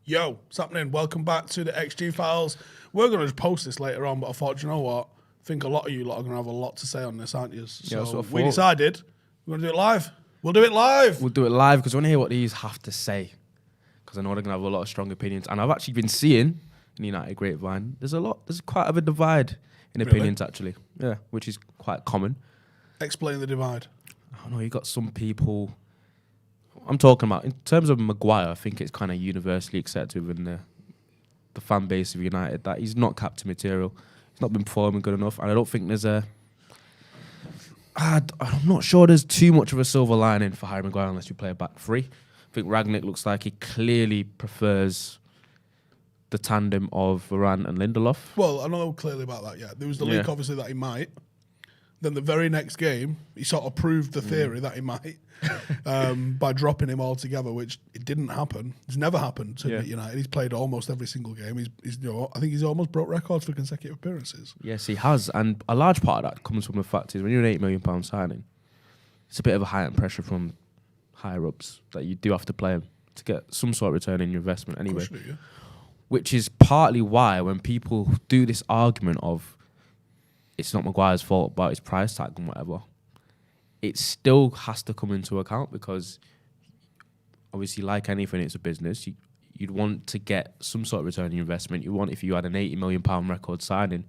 Yo, what's happening? Welcome back to the XG Files. We're going to post this later on, but I thought, you know what? I think a lot of you lot are going to have a lot to say on this, aren't you? So we decided we're going to do it live. We'll do it live. We'll do it live because I want to hear what these have to say. Because I know they're going to have a lot of strong opinions. And I've actually been seeing in the United Grapevine, there's quite a divide in opinions, actually. Yeah, which is quite common. Explain the divide. I don't know, you got some people... I'm talking about, in terms of Maguire, I think it's kind of universally accepted within the fan base of United that he's not captain material. He's not been performing good enough. And I don't think there's I'm not sure there's too much of a silver lining for Harry Maguire unless you play a back three. I think Rangnick looks like he clearly prefers the tandem of Varane and Lindelof. Well, I don't know clearly about that yet. There was the leak, obviously, that he might. Then the very next game, he sort of proved the theory that he might by dropping him altogether, which it didn't happen. It's never happened to United. He's played almost every single game. I think he's almost broke records for consecutive appearances. Yes, he has. And a large part of that comes from the fact is when you're an £8 million signing, it's a bit of a heightened pressure from higher-ups that you do have to play him to get some sort of return in your investment anyway. Which is partly why when people do this argument of it's not Maguire's fault about his price tag and whatever, it still has to come into account because obviously, like anything, it's a business. You'd want to get some sort of return on your investment. You want, if you had an £80 million record signing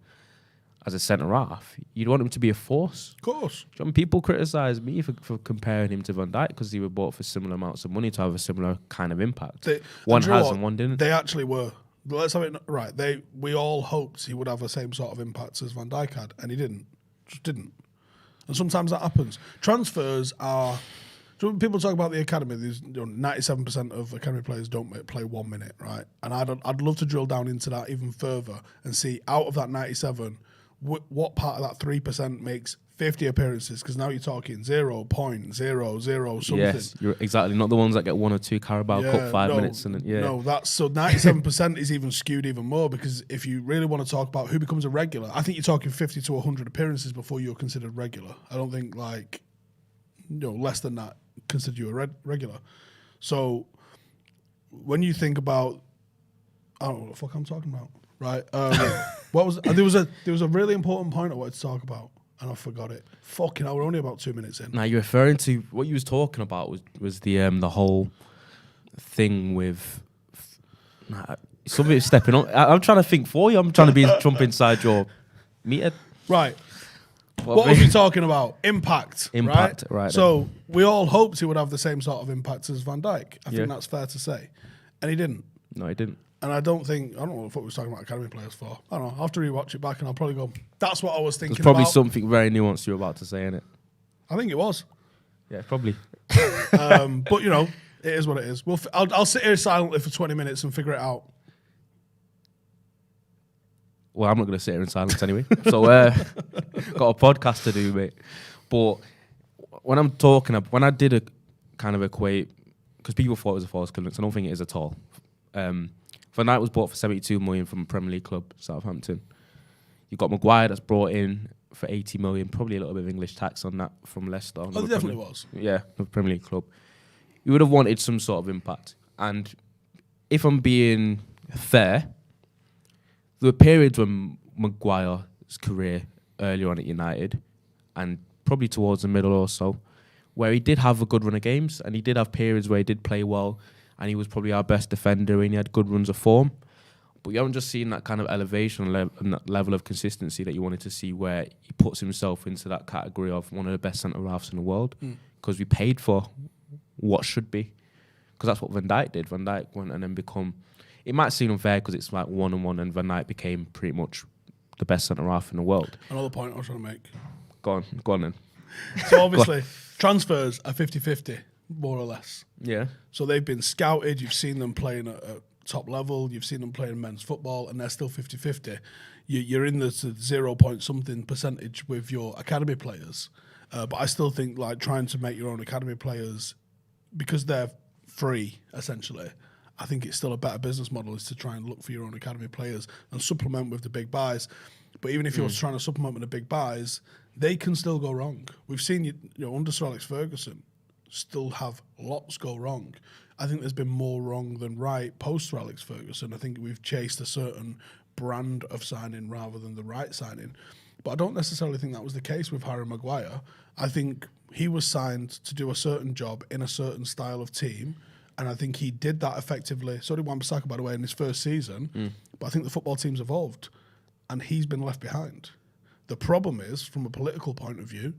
as a centre-half, you'd want him to be a force. Of course. People criticise me for comparing him to Van Dijk because they were bought for similar amounts of money to have a similar kind of impact. One has and one didn't. They actually were. Let's have it right. We all hoped he would have the same sort of impact as Van Dijk had, and he didn't. Just didn't. And sometimes that happens. Transfers are. So when people talk about the academy, there's 97% of academy players don't play 1 minute, right? And I'd love to drill down into that even further and see out of that 97, what part of that 3% makes 50 appearances? Because now you're talking 0.00 something. Yes, you're exactly. Not the ones that get 1 or 2 Carabao Cup 5 minutes. No, that's so 97% is even skewed even more because if you really want to talk about who becomes a regular, I think you're talking 50 to 100 appearances before you're considered regular. I don't think less than that consider you a regular. So when you think about, I don't know what the fuck I'm talking about, right? There was a really important point I wanted to talk about. And I forgot it. Fucking hell, we're only about 2 minutes in. Now, you're referring to what you was talking about was the whole thing with somebody stepping on. I'm trying to think for you. I'm trying to jump inside your meter. Right. What was we talking about? Impact. Impact, right. So we all hoped he would have the same sort of impact as Van Dijk. I think that's fair to say. And he didn't. No, he didn't. And I don't know what we were talking about academy players for. I don't know. I'll have to rewatch it back and I'll probably go, that's what I was thinking. There's probably about. something very nuanced you were about to say, innit? I think it was. Yeah, probably. But, it is what it is. I'll sit here silently for 20 minutes and figure it out. Well, I'm not going to sit here in silence anyway. So, got a podcast to do, mate. But when I did a kind of equate, because people thought it was a false clearance, I don't think it is at all. Van Dijk was bought for 72 million from a Premier League club, Southampton. You've got Maguire that's brought in for 80 million, probably a little bit of English tax on that from Leicester. Oh, it definitely was. Yeah, the Premier League club. You would have wanted some sort of impact. And if I'm being fair, there were periods when Maguire's career earlier on at United, and probably towards the middle or so, where he did have a good run of games, and he did have periods where he did play well, and he was probably our best defender and he had good runs of form. But you haven't just seen that kind of elevation and that level of consistency that you wanted to see where he puts himself into that category of one of the best centre-halves in the world because we paid for what should be. Because that's what Van Dijk did. Van Dijk went and then become... It might seem unfair because it's like 1-on-1 and Van Dijk became pretty much the best centre-half in the world. Another point I was trying to make. Go on then. So obviously, transfers are 50-50. More or less. Yeah. So they've been scouted, you've seen them playing at top level, you've seen them playing men's football, and they're still 50-50. You're in the 0 point something percentage with your academy players. But I still think trying to make your own academy players, because they're free, essentially, I think it's still a better business model is to try and look for your own academy players and supplement with the big buys. But even if you're trying to supplement with the big buys, they can still go wrong. We've seen, under Sir Alex Ferguson, still have lots go wrong. I think there's been more wrong than right post Alex Ferguson. I think we've chased a certain brand of signing rather than the right signing. But I don't necessarily think that was the case with Harry Maguire. I think he was signed to do a certain job in a certain style of team, and I think he did that effectively. So did Wan-Bissaka, by the way, in his first season. But I think the football team's evolved, and he's been left behind. The problem is, from a political point of view,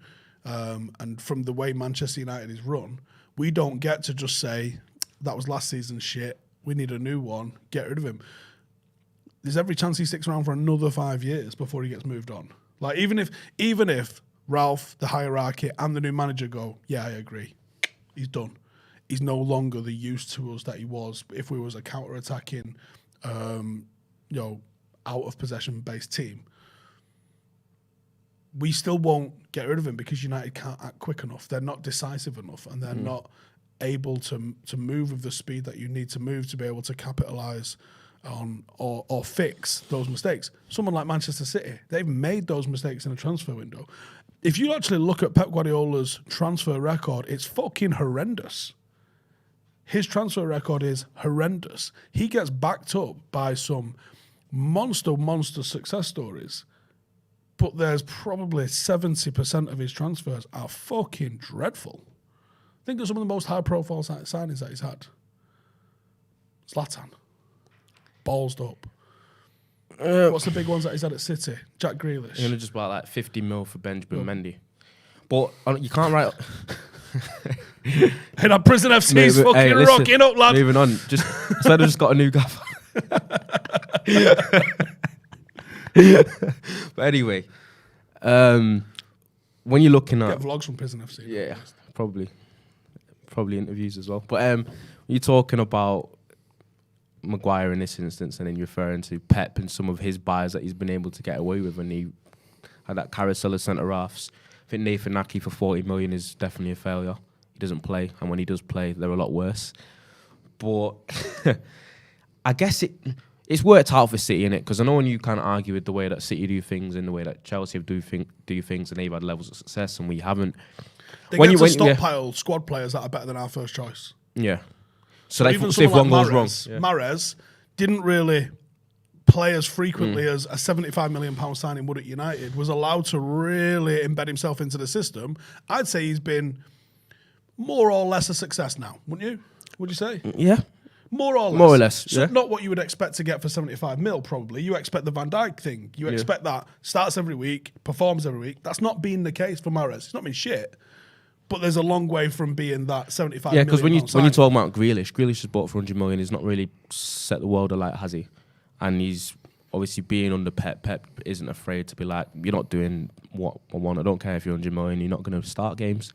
and from the way Manchester United is run, we don't get to just say, that was last season's shit, we need a new one, get rid of him. There's every chance he sticks around for another 5 years before he gets moved on. Like, even if Ralf, the hierarchy, and the new manager go, yeah, I agree, he's done. He's no longer the use to us that he was if we was a counter-attacking, out of possession-based team. We still won't get rid of him because United can't act quick enough. They're not decisive enough, and they're not able to move with the speed that you need to move to be able to capitalise on or fix those mistakes. Someone like Manchester City, they've made those mistakes in a transfer window. If you actually look at Pep Guardiola's transfer record, it's fucking horrendous. His transfer record is horrendous. He gets backed up by some monster success stories, but there's probably 70% of his transfers are fucking dreadful. I think they're some of the most high-profile signings that he's had. Zlatan. Ballsed up. What's the big ones that he's had at City? Jack Grealish. You're going to just buy like 50 mil for Benjamin Mendy. But you can't write... Hey, that Prison FC's fucking rocking up, lad. Moving on. Said I just got a new gaffer. But anyway, when you're looking at... Get vlogs from Prison FC. Yeah, probably interviews as well. But you're talking about Maguire in this instance, and then you're referring to Pep and some of his buys that he's been able to get away with when he had that carousel of centre-halves. I think Nathan Naki for 40 million is definitely a failure. He doesn't play, and when he does play, they're a lot worse. But I guess it's worked out for City, innit? Because I know when you kind of argue with the way that City do things and the way that Chelsea do things, and they've had levels of success and we haven't. They get to stockpile squad players that are better than our first choice. Yeah. So even if one like goes wrong. Mahrez didn't really play as frequently as a £75 million signing would at United, was allowed to really embed himself into the system. I'd say he's been more or less a success now, wouldn't you? Would you say? Yeah. More or less. More or less, So yeah. not what you would expect to get for 75 mil, probably. You expect the Van Dijk thing. You expect that starts every week, performs every week. That's not been the case for Mahrez. It's not been shit. But there's a long way from being that 75 million. Yeah, because when you talk about Grealish is bought for 100 million. He's not really set the world alight, has he? And he's obviously being under Pep. Pep isn't afraid to be like, you're not doing what I want. I don't care if you're 100 million. You're not going to start games.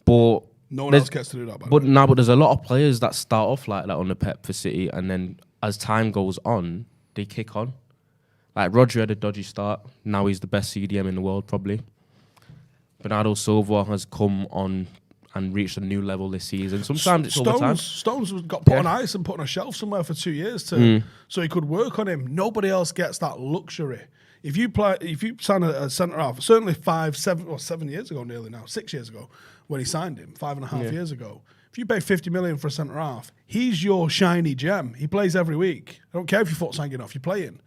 But no one else gets to do that. But there's a lot of players that start off like that under Pep for City, and then as time goes on, they kick on. Like Rodri had a dodgy start. Now he's the best CDM in the world, probably. Bernardo Silva has come on and reached a new level this season. Sometimes it's over time. Stones got put on ice and put on a shelf somewhere for 2 years so he could work on him. Nobody else gets that luxury. If you sign a centre half, certainly 7 years ago, nearly now, 6 years ago, when he signed him, 5.5 years ago. If you pay 50 million for a centre half, he's your shiny gem. He plays every week. I don't care if your foot's hanging off, you're playing.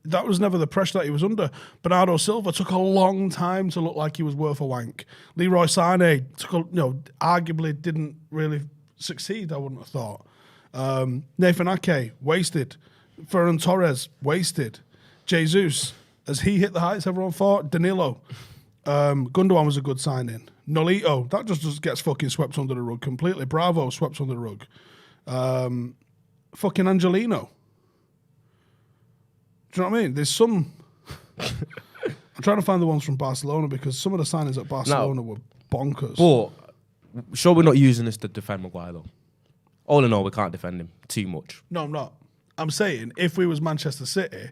That was never the pressure that he was under. Bernardo Silva took a long time to look like he was worth a wank. Leroy Sané arguably didn't really succeed, I wouldn't have thought. Nathan Ake, wasted. Ferran Torres, wasted. Jesus, as he hit the heights everyone thought. Danilo. Gundogan was a good signing. Nolito, that just gets fucking swept under the rug completely. Bravo, swept under the rug. Fucking Angelino. Do you know what I mean? There's some... I'm trying to find the ones from Barcelona because some of the signings at Barcelona were bonkers. But sure, we're not using this to defend Maguire, though. All in all, we can't defend him too much. No, I'm not. I'm saying if we was Manchester City,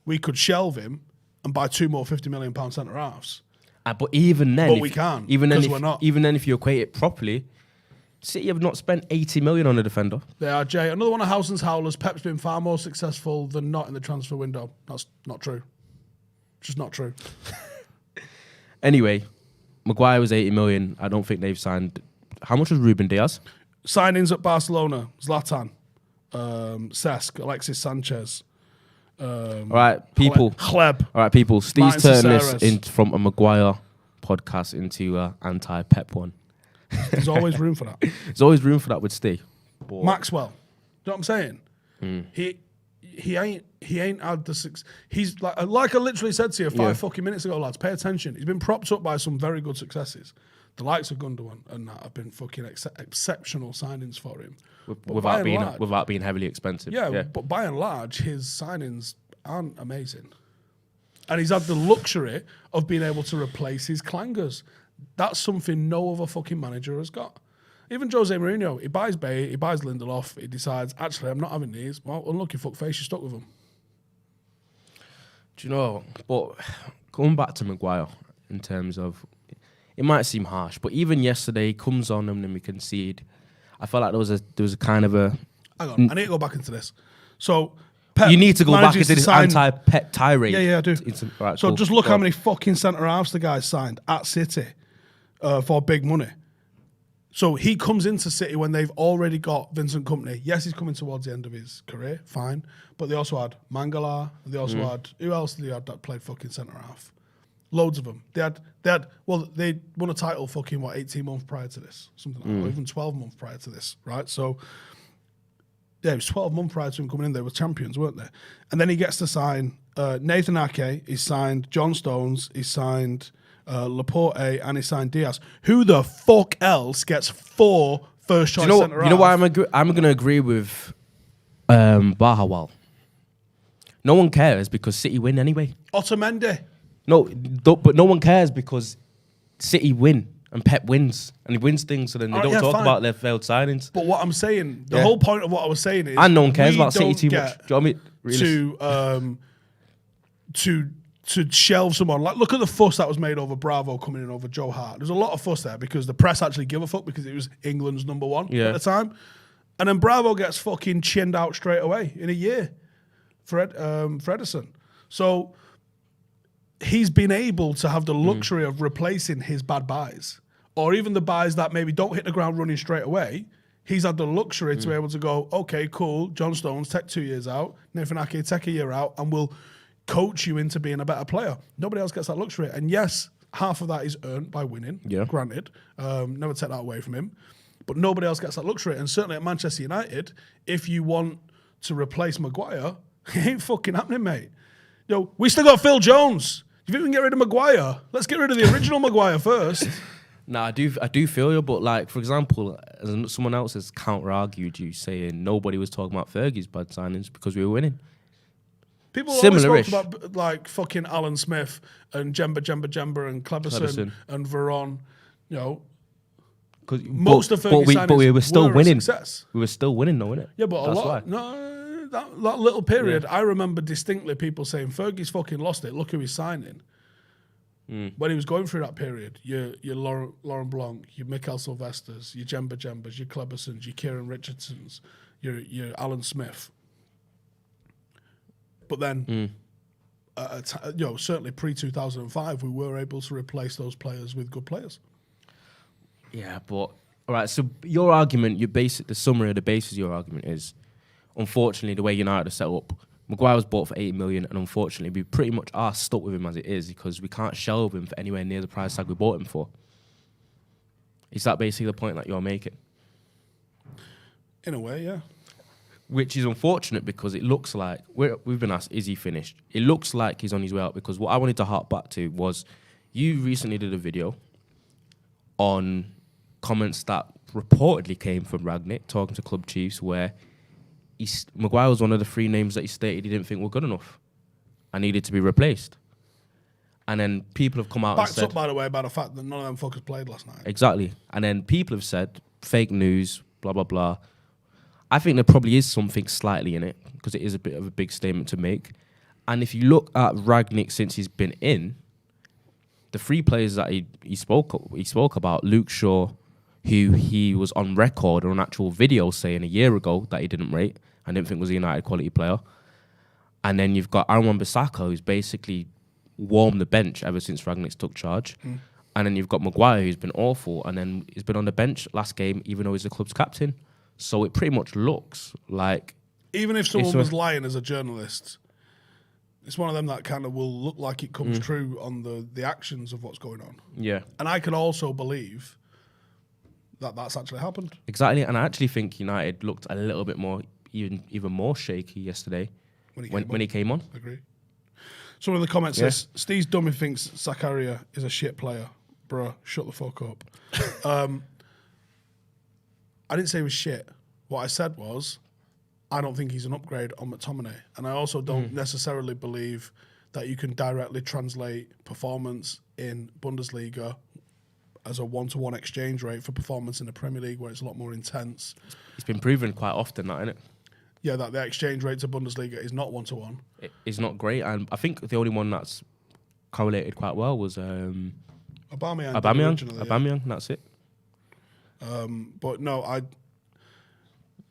we could shelve him and buy 2 more £50 million centre-halves. But even then... But we can't, because we're not. Even then, if you equate it properly... City have not spent 80 million on a defender. They are, Jay. Another one of Howson's howlers. Pep's been far more successful than not in the transfer window. That's not true. Just not true. Anyway, Maguire was 80 million. I don't think they've signed... How much was Ruben Diaz? Signings at Barcelona, Zlatan, Cesc, Alexis Sanchez. All right, people. Chleb. All right, people. Steve's Martin turning this Caceres. from a Maguire podcast into an anti-Pep one. There's always room for that. There's always room for that with Steve. But Maxwell. You know what I'm saying? He ain't had the success. He's like I literally said to you five fucking minutes ago, lads. Pay attention. He's been propped up by some very good successes. The likes of Gundogan and that have been fucking exceptional signings for him. Without being heavily expensive. Yeah, but by and large, his signings aren't amazing. And he's had the luxury of being able to replace his clangers. That's something no other fucking manager has got. Even Jose Mourinho, he buys Bay, he buys Lindelof, he decides, actually, I'm not having these. Well, unlucky fuckface, you're stuck with them. Do you know, but going back to Maguire in terms of, it might seem harsh, but even yesterday, he comes on and then we concede. I felt like there was a kind of a... Hang on, I need to go back into this. So... Pep you need to go back into this anti-Pep tirade. Yeah, I do. Right, so just look how many fucking centre-halves the guy signed at City for big money. So he comes into City when they've already got Vincent Kompany. Yes, he's coming towards the end of his career, fine. But they also had Mangala. They also had... Who else did they have that played fucking centre-half? Loads of them. They won a title fucking, 18 months prior to this? Something like that. Or even 12 months prior to this, right? So... Yeah, it was 12 months prior to him coming in. They were champions, weren't they? And then he gets to sign Nathan Ake. He signed John Stones. He signed Laporte, and he signed Diaz. Who the fuck else gets 4 first-choice centre-halves? You know why I'm going to agree with Bahawal? No one cares because City win anyway. Otamendi. No, but no one cares because City win. And Pep wins, and he wins things, so then they don't talk about their failed signings. But what I'm saying, the whole point of what I was saying is, and no one cares about City too much. Do you know what I mean? To shelve someone. Like, look at the fuss that was made over Bravo coming in over Joe Hart. There's a lot of fuss there because the press actually give a fuck because it was England's number one at the time, and then Bravo gets fucking chinned out straight away in a year for Ederson. So. He's been able to have the luxury of replacing his bad buys, or even the buys that maybe don't hit the ground running straight away. He's had the luxury to be able to go, okay, cool, John Stones, take 2 years out, Nathan Ake, take a year out, and we'll coach you into being a better player. Nobody else gets that luxury. And yes, half of that is earned by winning, granted. Never take that away from him. But nobody else gets that luxury. And certainly at Manchester United, if you want to replace Maguire, it ain't fucking happening, mate. Yo, we still got Phil Jones. If you can get rid of Maguire, let's get rid of the original Maguire first. Nah, I do feel you, but like, for example, as someone else has counter-argued you, saying nobody was talking about Fergie's bad signings because we were winning. People always talk about like fucking Alan Smith and Jemba and Cleberson and Veron, you know. Most of Fergie's signings we were still winning. Success. We were still winning, though, innit? Yeah, but that little period, I remember distinctly people saying, Fergie's fucking lost it. Look who he's signing. When he was going through that period, your Laurent Blanc, your Mikel Sylvesters, your Jembas, your Clebersons, your Kieran Richardsons, your Alan Smith. But then, certainly pre-2005, we were able to replace those players with good players. Yeah, but... All right, so your argument, the summary of the basis of your argument is, unfortunately, the way United are set up, Maguire was bought for 80 million, and unfortunately, we pretty much are stuck with him as it is because we can't shelve him for anywhere near the price tag we bought him for. Is that basically the point that you're making? In a way, yeah. Which is unfortunate because it looks like, we've been asked, is he finished? It looks like he's on his way out because what I wanted to hark back to was you recently did a video on comments that reportedly came from Rangnick talking to club chiefs where Maguire was one of the 3 names that he stated he didn't think were good enough and needed to be replaced. And then people have come out and said... Backed up, by the way, by the fact that none of them fuckers played last night. Exactly. And then people have said, fake news, blah, blah, blah. I think there probably is something slightly in it because it is a bit of a big statement to make. And if you look at Rangnick since he's been in, the 3 players that he spoke about, Luke Shaw, who he was on record or an actual video saying a year ago that he didn't rate and didn't think was a United quality player. And then you've got Aaron Wan-Bissaka, who's basically warmed the bench ever since Rangnick took charge. And then you've got Maguire, who's been awful, and then he's been on the bench last game, even though he's the club's captain. So it pretty much looks like... Even if someone was lying as a journalist, it's one of them that kind of will look like it comes true on the actions of what's going on. Yeah. And I can also believe that that's actually happened. Exactly, and I actually think United looked a little bit more, even more shaky yesterday when he came on. Agree. Someone in the comments says, Steve's dummy thinks Zakaria is a shit player. Bruh, shut the fuck up. I didn't say he was shit. What I said was, I don't think he's an upgrade on McTominay. And I also don't necessarily believe that you can directly translate performance in Bundesliga as a one-to-one exchange rate for performance in the Premier League, where it's a lot more intense. It's been proven quite often, that, isn't it? Yeah, that the exchange rate to Bundesliga is not one-to-one. It's not great, and I think the only one that's correlated quite well was Aubameyang, that's it. But no,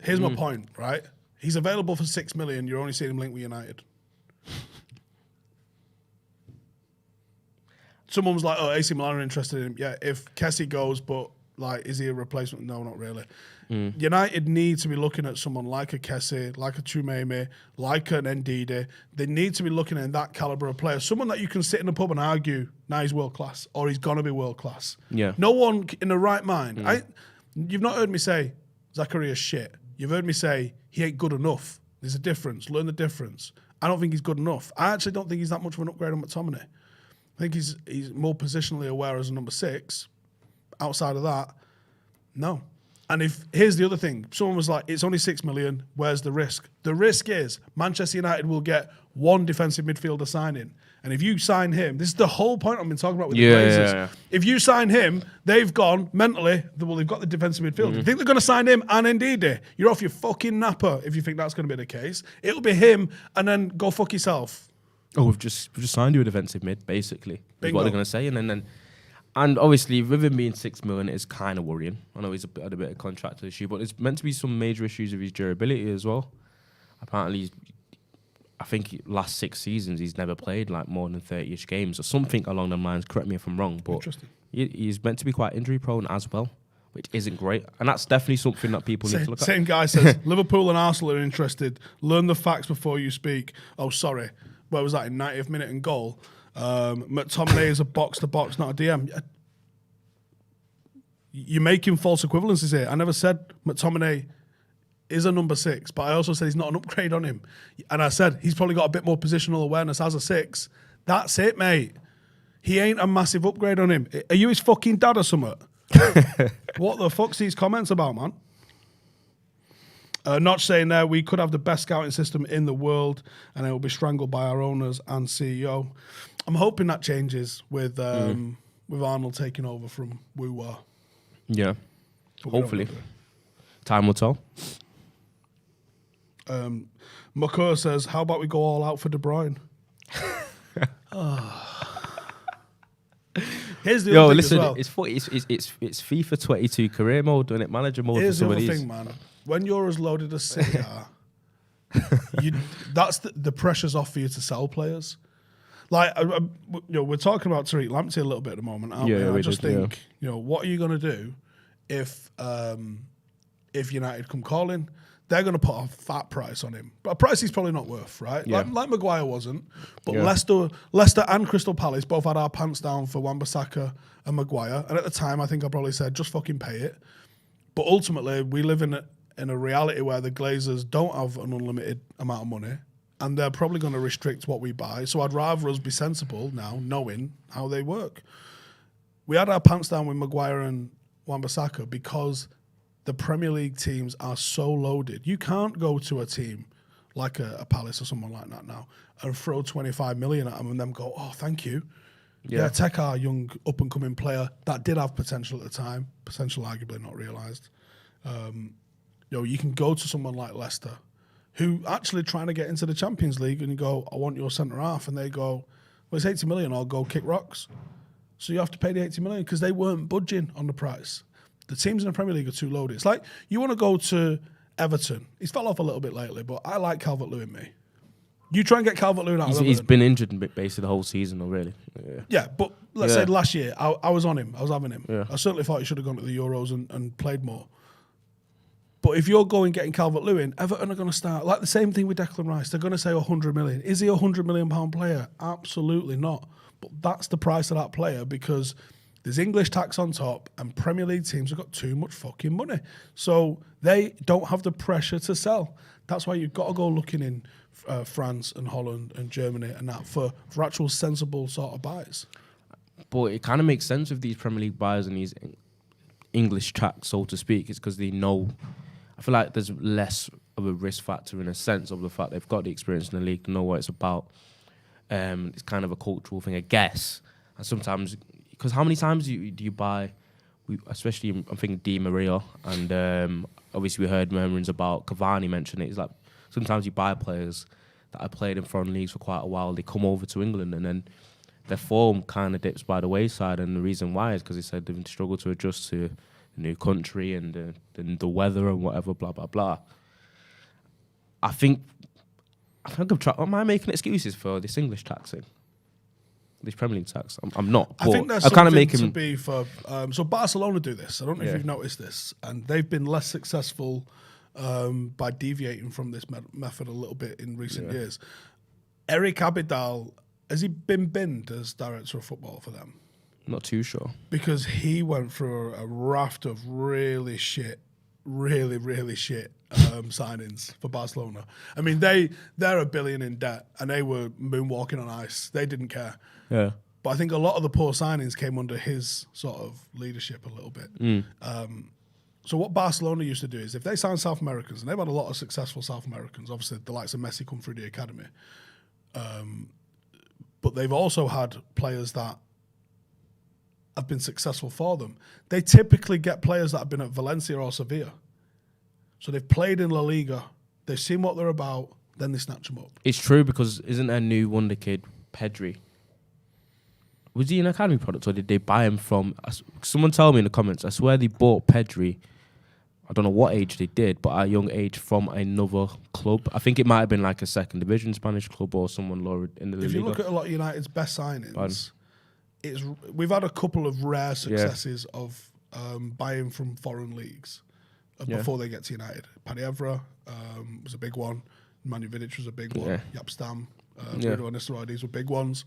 here's my point, right? He's available for 6 million. You're only seeing him linked with United. Someone was like, "Oh, AC Milan are interested in him." Yeah, if Kessie goes, but like, is he a replacement? No, not really. United need to be looking at someone like a Kessie, like a Tumeme, like an Ndidi. They need to be looking at that caliber of player. Someone that you can sit in a pub and argue, now he's world class, or he's gonna be world class. Yeah. No one in the right mind. You've not heard me say Zakaria's shit. You've heard me say he ain't good enough. There's a difference. Learn the difference. I don't think he's good enough. I actually don't think he's that much of an upgrade on McTominay. I think he's more positionally aware as a number 6. Outside of that, no. And here's the other thing. Someone was like, it's only 6 million. Where's the risk? The risk is Manchester United will get one defensive midfielder signing. And if you sign him, this is the whole point I've been talking about with the Glazers. Yeah. If you sign him, they've gone mentally, they've got the defensive midfielder. You think they're going to sign him and Ndidi? You're off your fucking napper if you think that's going to be the case. It'll be him and then go fuck yourself. Oh, we've just signed you a defensive mid, basically. Is what they're going to say. And obviously, with him being 6 million, it's kind of worrying. I know he's had a bit of contract issue, but there's meant to be some major issues with his durability as well. Apparently, I think last 6 seasons, he's never played like more than 30-ish games or something along the lines. Correct me if I'm wrong, but he's meant to be quite injury-prone as well, which isn't great. And that's definitely something that people need to look at. Same guy says, Liverpool and Arsenal are interested. Learn the facts before you speak. Oh, sorry. Where was that, in 90th minute and goal? McTominay is a box-to-box, not a DM. You're making false equivalences here. I never said McTominay is a number 6, but I also said he's not an upgrade on him. And I said he's probably got a bit more positional awareness as a 6. That's it, mate. He ain't a massive upgrade on him. Are you his fucking dad or something? What the fuck's these comments about, man? Not saying there we could have the best scouting system in the world and it will be strangled by our owners and CEO. I'm hoping that changes with Arnold taking over from Woo-Wah. Yeah, hopefully. Time will tell. Makor says, how about we go all out for De Bruyne? Here's the other thing listen, as well. It's FIFA 22 career mode, doing it? Manager mode. Here's for the some other of these. thing, man. When you're as loaded as City are, that's the pressure's off for you to sell players. Like, we're talking about Tariq Lamptey a little bit at the moment, aren't we? I just think, what are you going to do if United come calling? They're going to put a fat price on him. But a price he's probably not worth, right? Yeah. Like Maguire wasn't. But Leicester and Crystal Palace both had our pants down for Wan-Bissaka and Maguire. And at the time, I think I probably said, just fucking pay it. But ultimately, we live in a reality where the Glazers don't have an unlimited amount of money. And they're probably going to restrict what we buy. So I'd rather us be sensible now, knowing how they work. We had our pants down with Maguire and Wan-Bissaka because the Premier League teams are so loaded. You can't go to a team like a Palace or someone like that now and throw 25 million at them and them go, oh, thank you. Yeah, take our young up-and-coming player that did have potential at the time, potential arguably not realised. You can go to someone like Leicester who actually trying to get into the Champions League and you go, I want your centre-half, and they go, well, it's 80 million, I'll go kick rocks. So you have to pay the 80 million because they weren't budging on the price. The teams in the Premier League are too loaded. It's like you want to go to Everton. He's fell off a little bit lately, but I like Calvert-Lewin, me. You try and get Calvert-Lewin out of He's been injured basically the whole season already. Yeah, but let's say last year, I was on him. I was having him. Yeah. I certainly thought he should have gone to the Euros and played more. But if you're going getting Calvert-Lewin, Everton are going to start, like the same thing with Declan Rice. They're going to say 100 million. Is he a £100 million player? Absolutely not. But that's the price of that player because there's English tax on top and Premier League teams have got too much fucking money. So they don't have the pressure to sell. That's why you've got to go looking in France and Holland and Germany and that for actual sensible sort of buys. But it kind of makes sense with these Premier League buyers and these English tax, so to speak. It's because they know... I feel like there's less of a risk factor in a sense of the fact they've got the experience in the league, know what it's about. It's kind of a cultural thing, I guess. And sometimes, because how many times do you buy, especially I'm thinking Di Maria, and obviously we heard murmurings about Cavani mention it. It's like sometimes you buy players that have played in foreign leagues for quite a while, they come over to England and then their form kind of dips by the wayside. And the reason why is because they said they've struggled to adjust to the new country and the weather and whatever, blah, blah, blah. I think am I making excuses for this English taxing? This Premier League tax? I'm not. I think there's something to be for... so Barcelona do this. I don't know if you've noticed this. And they've been less successful by deviating from this method a little bit in recent years. Eric Abidal, has he been binned as director of football for them? Not too sure. Because he went through a raft of really shit signings for Barcelona. I mean, they're $1 billion in debt and they were moonwalking on ice. They didn't care. Yeah. But I think a lot of the poor signings came under his sort of leadership a little bit. So what Barcelona used to do is if they signed South Americans, and they've had a lot of successful South Americans, obviously the likes of Messi come through the academy, but they've also had players that have been successful for them. They typically get players that have been at Valencia or Sevilla. So they've played in La Liga, they've seen what they're about, then they snatch them up. It's true because isn't there a new wonder kid, Pedri? Was he an academy product or did they buy him from... Someone tell me in the comments, I swear they bought Pedri, I don't know what age they did, but at a young age from another club. I think it might have been like a second division Spanish club or someone lower in the Liga. If you look at a lot of United's best signings... We've had a couple of rare successes of buying from foreign leagues before they get to United. Paddy Evra was a big one. Manu Vidic was a big one. Jaap Stam, Bruno van Nistelrooy, these were big ones.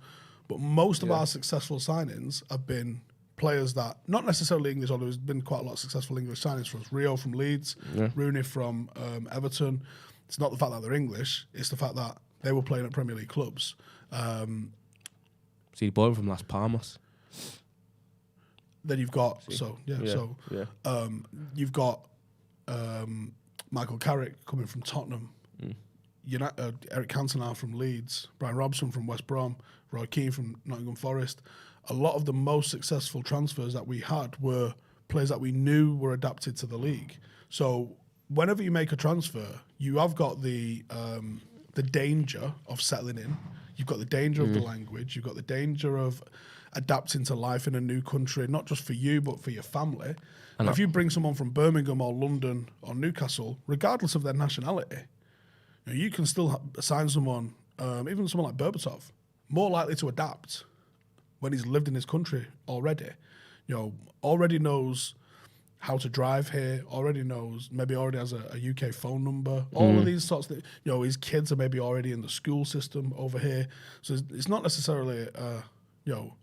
But most of our successful signings have been players that, not necessarily English, although there's been quite a lot of successful English signings for us. Rio from Leeds, Rooney from Everton. It's not the fact that they're English, it's the fact that they were playing at Premier League clubs. See, he bought him from Las Palmas. Then you've got you've got Michael Carrick coming from Tottenham, Eric Cantona from Leeds, Brian Robson from West Brom, Roy Keane from Nottingham Forest. A lot of the most successful transfers that we had were players that we knew were adapted to the league. So whenever you make a transfer, you have got the danger of settling in. You've got the danger of the language. You've got the danger of adapting to life in a new country, not just for you, but for your family. And if you bring someone from Birmingham or London or Newcastle, regardless of their nationality, you can still sign someone, even someone like Berbatov, more likely to adapt when he's lived in his country already. Already knows how to drive here, already has a UK phone number, all of these sorts of things. His kids are maybe already in the school system over here. So it's not necessarily,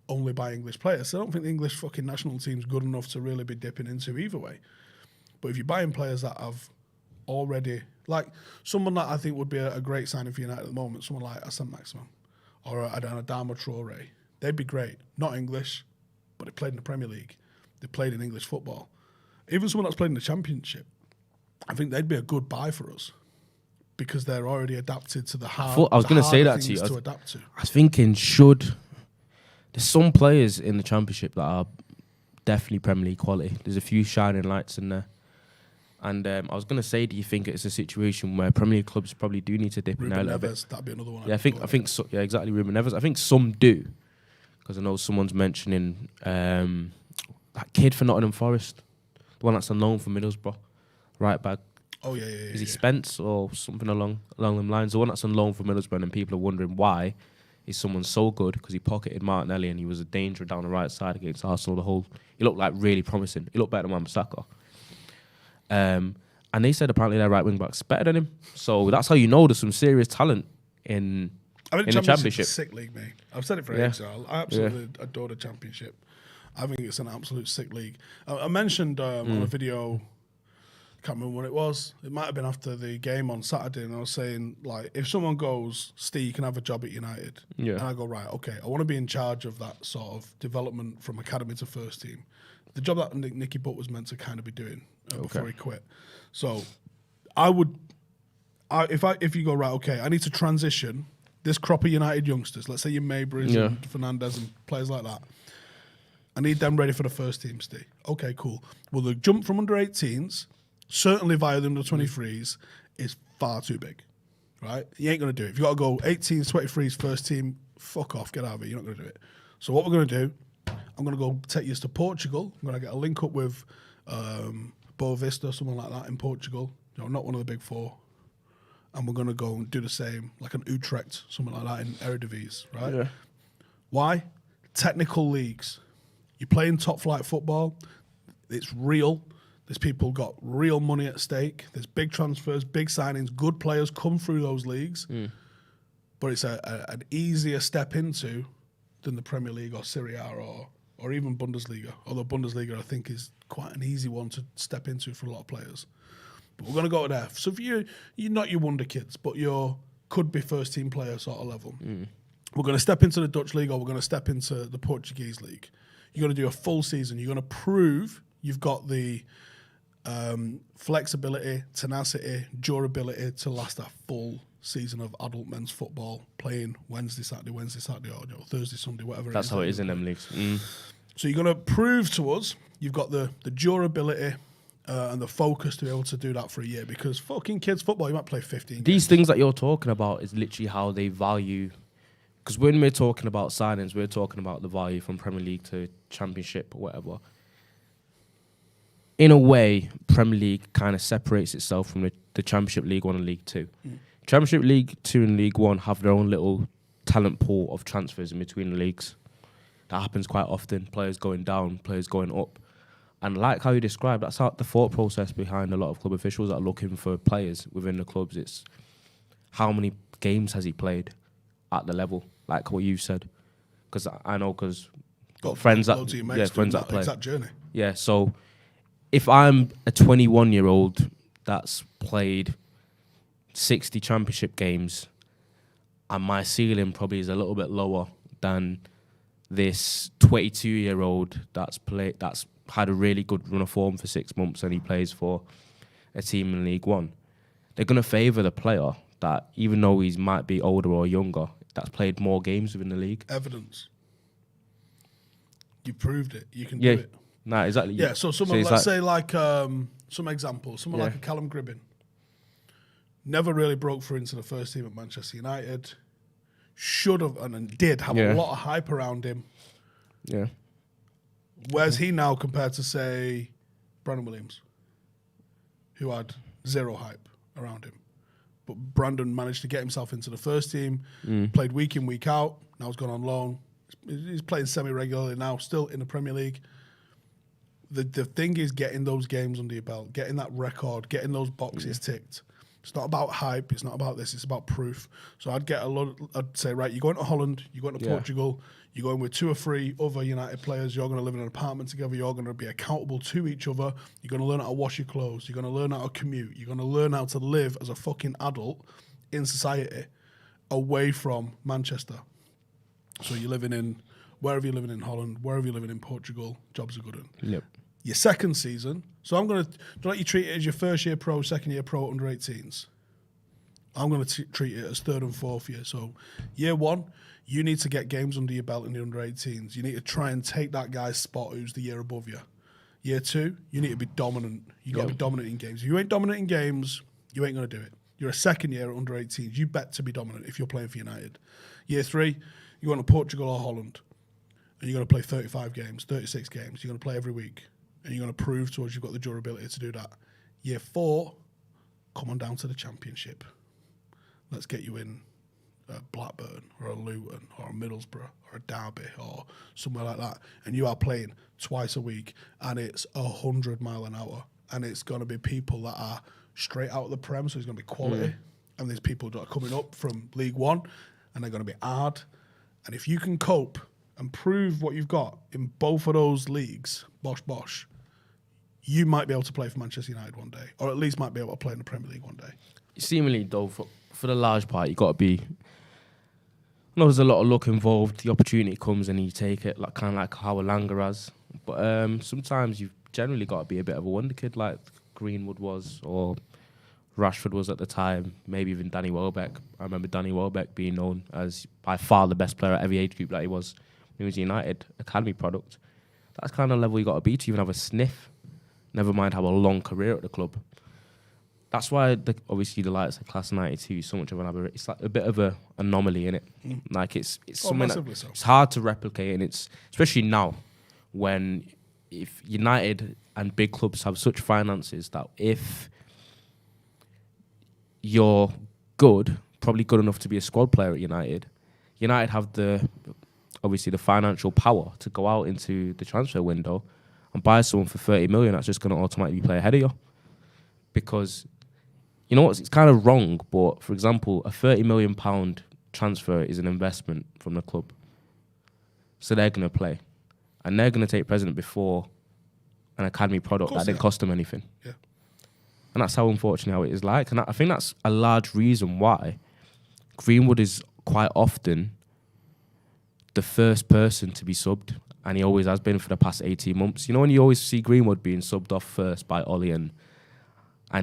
only by English players. I don't think the English fucking national team's good enough to really be dipping into either way. But if you're buying players that have already, like someone that I think would be a great signing for United at the moment, someone like Arsene Maximin or Adama Traore, they'd be great. Not English, but they played in the Premier League. They played in English football. Even someone that's played in the Championship, I think they'd be a good buy for us because they're already adapted to the hard. I was going to say that to you. I was thinking, there's some players in the Championship that are definitely Premier League quality. There's a few shining lights in there. And I was going to say, do you think it's a situation where Premier League clubs probably do need to dip in there a little bit? That'd be another one. Yeah, I think so, yeah, exactly. Ruben Neves. I think some do, because I know someone's mentioning that kid for Nottingham Forest. The one that's on loan for Middlesbrough, right back. Oh, yeah. Is he Spence or something along them lines? The one that's on loan from Middlesbrough, and people are wondering why is someone so good, because he pocketed Martinelli and he was a danger down the right side against Arsenal. He looked like really promising. He looked better than Wan-Bissaka. And they said apparently their right wing back's better than him. So that's how you know there's some serious talent in the Championship. It's a sick league, mate. I've said it for ages. I absolutely adore the Championship. I think it's an absolute sick league. I mentioned on a video, can't remember what it was. It might have been after the game on Saturday, and I was saying, like, if someone goes, Steve, you can have a job at United. Yeah. And I go, right, okay, I want to be in charge of that sort of development from academy to first team. The job that Nicky Butt was meant to kind of be doing before he quit. So if you go, right, okay, I need to transition this crop of United youngsters, let's say your Mabrys and Fernandez and players like that, I need them ready for the first team, Steve. Okay, cool. Well, the jump from under 18s, certainly via the under 23s, is far too big, right? You ain't going to do it. If you got to go 18s, 23s, first team, fuck off, get out of it. You're not going to do it. So what we're going to do, I'm going to go take you to Portugal. I'm going to get a link up with Boa Vista, someone like that in Portugal. You know, not one of the big four. And we're going to go and do the same, like an Utrecht, something like that in Eredivisie, right? Yeah. Why? Technical leagues. You play in top flight football. It's real. There's people got real money at stake. There's big transfers, big signings, good players come through those leagues. But it's an easier step into than the Premier League or Serie A or even Bundesliga. Although Bundesliga, I think, is quite an easy one to step into for a lot of players. But we're going to go there. So if you're not your wonder kids, but you could be first team player sort of level, we're going to step into the Dutch league or we're going to step into the Portuguese league. You're going to do a full season. You're going to prove you've got the flexibility, tenacity, durability to last a full season of adult men's football, playing Wednesday, Saturday, or Thursday, Sunday, whatever. That's how it is in them leagues. So you're going to prove to us you've got the durability and the focus to be able to do that for a year, because fucking kids football, you might play 15 These things that you're talking about is literally how they value. Because when we're talking about signings, we're talking about the value from Premier League to Championship or whatever. In a way, Premier League kind of separates itself from the Championship, League 1 and League 2. Championship, League 2 and League 1 have their own little talent pool of transfers in between the leagues. That happens quite often. Players going down, players going up. And like how you described, that's how the thought process behind a lot of club officials that are looking for players within the clubs. It's how many games has he played at the level, like what you said. Because I know, because got friends that play. Exact journey. Yeah, so if I'm a 21-year-old that's played 60 Championship games, and my ceiling probably is a little bit lower than this 22-year-old that's had a really good run of form for 6 months and he plays for a team in League 1, they're going to favour the player that, even though he might be older or younger, that's played more games within the league. Evidence. You proved it. You can do it. Nah, exactly. Yeah, so someone, let's say like some examples, someone like a Callum Gribbin, never really broke through into the first team at Manchester United, should have and did have a lot of hype around him. Yeah. Where's he now compared to, say, Brandon Williams, who had zero hype around him? But Brandon managed to get himself into the first team, played week in, week out, now he's gone on loan. He's playing semi-regularly now, still in the Premier League. The thing is getting those games under your belt, getting that record, getting those boxes ticked. It's not about hype, it's not about this, it's about proof. So I'd say, right, you're going to Holland, you're going to Portugal, you're going with 2 or 3 other United players, you're going to live in an apartment together, you're going to be accountable to each other, you're going to learn how to wash your clothes, you're going to learn how to commute, you're going to learn how to live as a fucking adult in society away from Manchester. So you're living in, wherever you're living in Holland, wherever you're living in Portugal, jobs are good one. Yep. Your second season, so I'm going to let you treat it as your first year pro, second year pro under 18s. I'm going to treat it as third and fourth year. So year 1, you need to get games under your belt in the under 18s. You need to try and take that guy's spot who's the year above you. Year 2, you need to be dominant. You got to be dominant in games. If you ain't dominant in games, you ain't going to do it. You're a second year under 18s. You bet to be dominant if you're playing for United. Year 3, you're going to Portugal or Holland, and you're going to play 35 games, 36 games. You're going to play every week. And you're going to prove to us you've got the durability to do that. Year 4, come on down to the Championship. Let's get you in Blackburn or a Luton or a Middlesbrough or a Derby or somewhere like that, and you are playing twice a week, and it's 100 mile an hour, and it's going to be people that are straight out of the Prem, so it's going to be quality, and there's people that are coming up from League One, and they're going to be hard, and if you can cope and prove what you've got in both of those leagues, bosh, you might be able to play for Manchester United one day, or at least might be able to play in the Premier League one day. Seemingly, though, for the large part, you got to be. I know there's a lot of luck involved. The opportunity comes and you take it, like kind of like how Elanga has. But sometimes you've generally got to be a bit of a wonder kid, like Greenwood was, or Rashford was at the time. Maybe even Danny Welbeck. I remember Danny Welbeck being known as by far the best player at every age group that he was. He was a United academy product. That's kind of level you got to be to even have a sniff. Never mind have a long career at the club. That's why, obviously, the likes of Class 92 is so much of an aberration. It's like a bit of an anomaly, innit? Like, it's something that it's hard to replicate, and it's especially now when if United and big clubs have such finances that if you're good, probably good enough to be a squad player at United, United have obviously the financial power to go out into the transfer window and buy someone for 30 million that's just going to automatically play ahead of you. Because, you know what, it's kind of wrong, but for example, a £30 million transfer is an investment from the club. So they're going to play. And they're going to take precedent before an academy product that didn't cost them anything. Yeah. And that's how, unfortunately, how it is like. And I think that's a large reason why Greenwood is quite often the first person to be subbed. And he always has been for the past 18 months. You know, when you always see Greenwood being subbed off first by Ollie and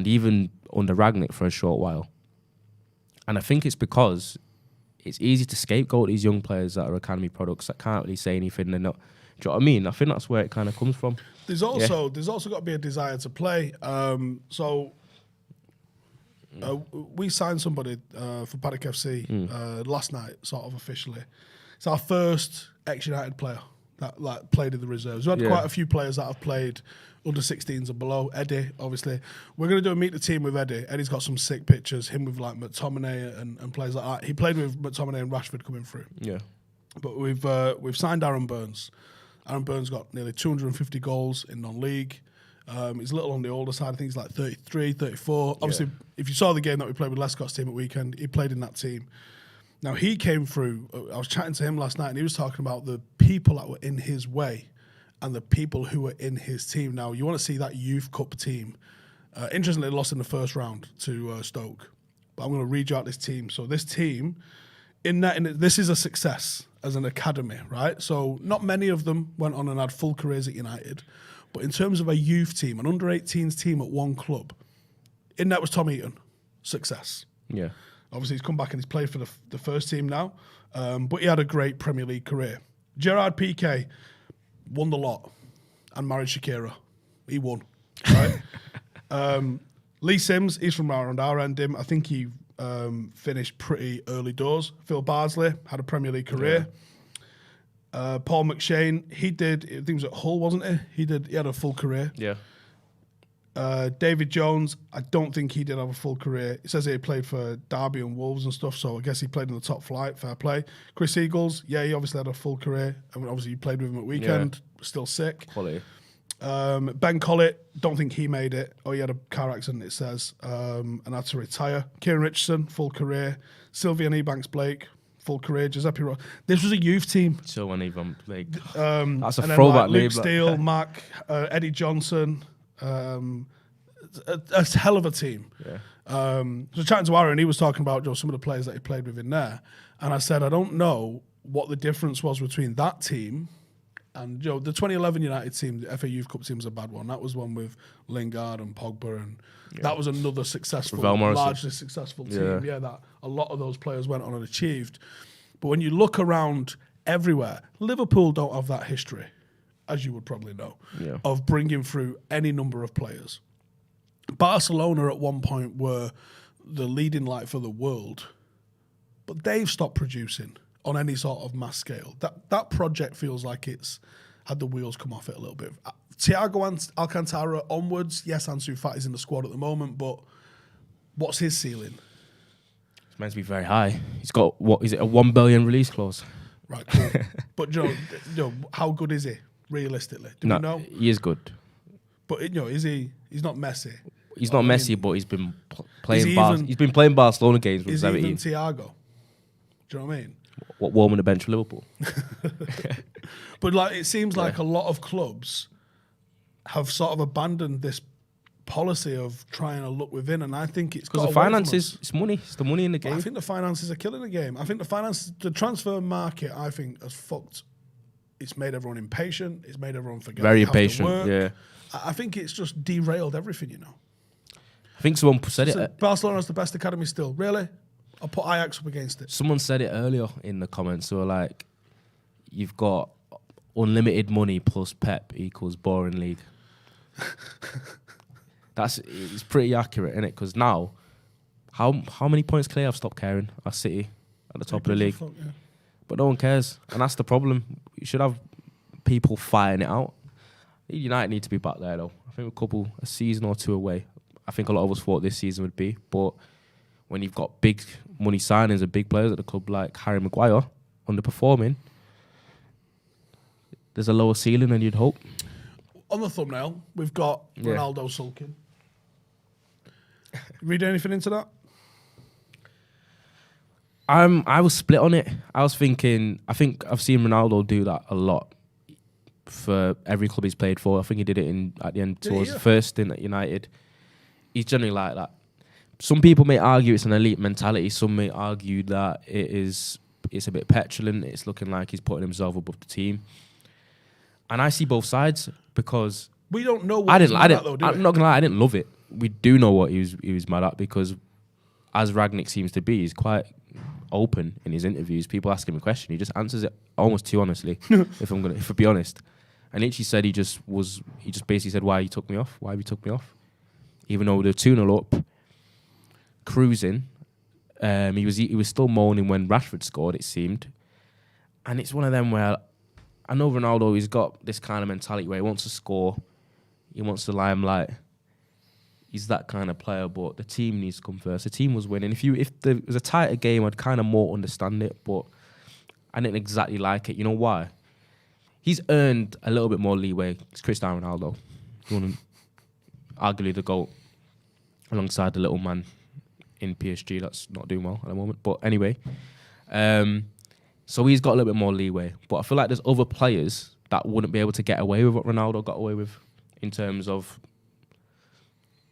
even under Rangnick for a short while. And I think it's because it's easy to scapegoat these young players that are academy products that can't really say anything. They're not. Do you know what I mean? I think that's where it kind of comes from. There's also got to be a desire to play. We signed somebody for Paddock FC last night, sort of officially. It's our first ex-United player that played in the reserves. We had quite a few players that have played under 16s and below. Eddie, obviously. We're going to do a meet the team with Eddie. Eddie's got some sick pictures, him with like McTominay and players like that. He played with McTominay and Rashford coming through. Yeah. But we've signed Aaron Burns. Aaron Burns got nearly 250 goals in non-league. He's a little on the older side. I think he's like 33, 34. Obviously, if you saw the game that we played with Lescott's team at weekend, he played in that team. Now, he came through. I was chatting to him last night, and he was talking about the people that were in his way and the people who were in his team. Now, you want to see that Youth Cup team. Interestingly, they lost in the first round to Stoke. But I'm going to read you out this team. So this team, this is a success as an academy, right? So not many of them went on and had full careers at United. But in terms of a youth team, an under-18s team at one club, in that was Tom Eaton. Success. Yeah. Obviously, he's come back and he's played for the first team now. But he had a great Premier League career. Gerard Piqué won the lot and married Shakira. He won, right? Lee Sims, he's from around our end. I think he finished pretty early doors. Phil Bardsley had a Premier League career. Yeah. Paul McShane, I think he was at Hull, wasn't he? He had a full career. Yeah. David Jones, I don't think he did have a full career. It says he played for Derby and Wolves and stuff, so I guess he played in the top flight, fair play. Chris Eagles, he obviously had a full career. I mean, obviously, you played with him at weekend, still sick. Quality. Ben Collett, don't think he made it. Oh, he had a car accident, it says, and had to retire. Kieran Richardson, full career. Sylvian Ebanks-Blake, full career. Giuseppe Ross. This was a youth team. Sylvian Ebanks-Blake. That's a throwback name. Luke Steele, Mac, Eddie Johnson. A hell of a team. Yeah. So chatting to Aaron, he was talking about some of the players that he played with in there, and I said I don't know what the difference was between that team and the 2011 United team. The FA Youth Cup team was a bad one. That was one with Lingard and Pogba, and that was another successful, largely successful team. Yeah, that a lot of those players went on and achieved. But when you look around everywhere, Liverpool don't have that history, as you would probably know, of bringing through any number of players. Barcelona at one point were the leading light for the world, but they've stopped producing on any sort of mass scale. That project feels like it's had the wheels come off it a little bit. Thiago Alcantara onwards, yes, Ansu Fati's in the squad at the moment, but What's his ceiling? It's meant to be very high. He's got, what is it, a 1 billion release clause? Right, cool. But, how good is he, realistically? Do we know? He is good. But, is he, he's not Messi. He's not Messi, but he's been playing he's been playing Barcelona games with 17. Is he even Thiago? Do you know what I mean? What, warming the bench for Liverpool? But it seems like a lot of clubs have sort of abandoned this policy of trying to look within, and I think it's because the finances, it's money, it's the money in the game. I think the finances are killing the game. I think the transfer market, I think, has fucked. It's made everyone impatient. It's made everyone forget. Very impatient. Yeah. I think it's just derailed everything. I think someone said it. Barcelona has the best academy still. Really? I'll put Ajax up against it. Someone said it earlier in the comments. So like, you've got unlimited money plus Pep equals boring league. It's pretty accurate, isn't it? Because now, how many points can they have stopped caring? Our City at the top of the league, but no one cares, and that's the problem. You should have people fighting it out. United need to be back there though. I think a season or two away. I think a lot of us thought this season would be, but when you've got big money signings and big players at the club like Harry Maguire underperforming, there's a lower ceiling than you'd hope. On the thumbnail, we've got Ronaldo sulking. Read anything into that? I was split on it. I was thinking, I think I've seen Ronaldo do that a lot for every club he's played for. I think he did it at the end towards the first stint at United. He's generally like that. Some people may argue it's an elite mentality. Some may argue that it's a bit petulant. It's looking like he's putting himself above the team. And I see both sides because we don't know what he's mad at, though, do we? I'm not gonna lie, I didn't love it. We do know what he was mad at because, as Rangnick seems to be, he's quite open in his interviews. People ask him a question, he just answers it almost too honestly. if I be honest, and Itchy said he just basically said, "Why you took me off? Why have you took me off?" Even though they're 2-0 up, cruising, he was still moaning when Rashford scored. It seemed, and it's one of them where I know Ronaldo. He's got this kind of mentality where he wants to score, he wants the limelight. He's that kind of player, but the team needs to come first. The team was winning. If there was a tighter game, I'd kind of more understand it, but I didn't exactly like it. You know why? He's earned a little bit more leeway. It's Cristiano Ronaldo. Arguably the GOAT, alongside the little man in PSG that's not doing well at the moment. But anyway, so he's got a little bit more leeway. But I feel like there's other players that wouldn't be able to get away with what Ronaldo got away with in terms of